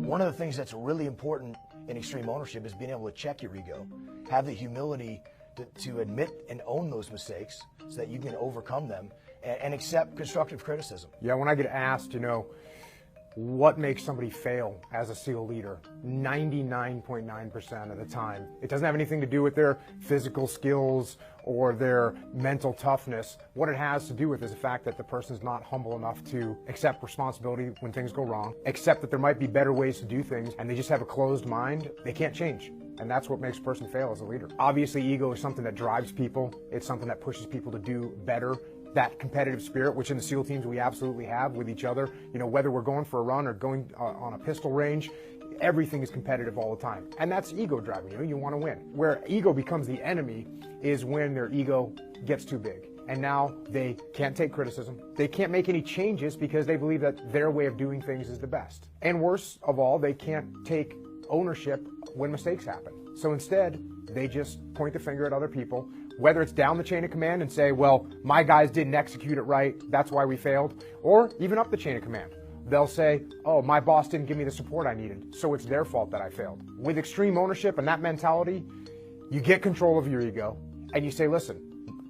One of the things that's really important in extreme ownership is being able to check your ego, have the humility to admit and own those mistakes so that you can overcome them and accept constructive criticism. Yeah, when I get asked, what makes somebody fail as a SEAL leader, 99.9% of the time, it doesn't have anything to do with their physical skills or their mental toughness. What it has to do with is the fact that the person's not humble enough to accept responsibility when things go wrong, accept that there might be better ways to do things, and they just have a closed mind. They can't change. And that's what makes a person fail as a leader. Obviously, ego is something that drives people. It's something that pushes people to do better. That competitive spirit, which in the SEAL teams we absolutely have with each other, whether we're going for a run or going on a pistol range, everything is competitive all the time. And that's ego driving you. You want to win. Where ego becomes the enemy is when their ego gets too big. And now they can't take criticism. They can't make any changes because they believe that their way of doing things is the best. And worse of all, they can't take ownership when mistakes happen. So instead, they just point the finger at other people, whether it's down the chain of command and say, well, my guys didn't execute it right, that's why we failed, or even up the chain of command. They'll say, oh, my boss didn't give me the support I needed, so it's their fault that I failed. With extreme ownership and that mentality, you get control of your ego, and you say, listen,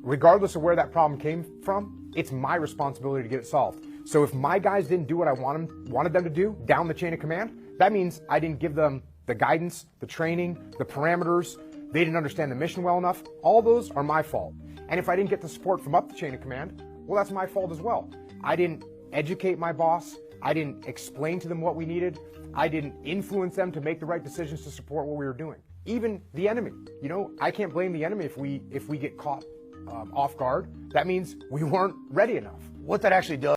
regardless of where that problem came from, it's my responsibility to get it solved. So if my guys didn't do what I wanted them to do down the chain of command, that means I didn't give them the guidance, the training, the parameters. They didn't understand the mission well enough. All those are my fault. And if I didn't get the support from up the chain of command, well, that's my fault as well. I didn't educate my boss. I didn't explain to them what we needed. I didn't influence them to make the right decisions to support what we were doing. Even the enemy, I can't blame the enemy if we get caught off guard. That means we weren't ready enough. What that actually does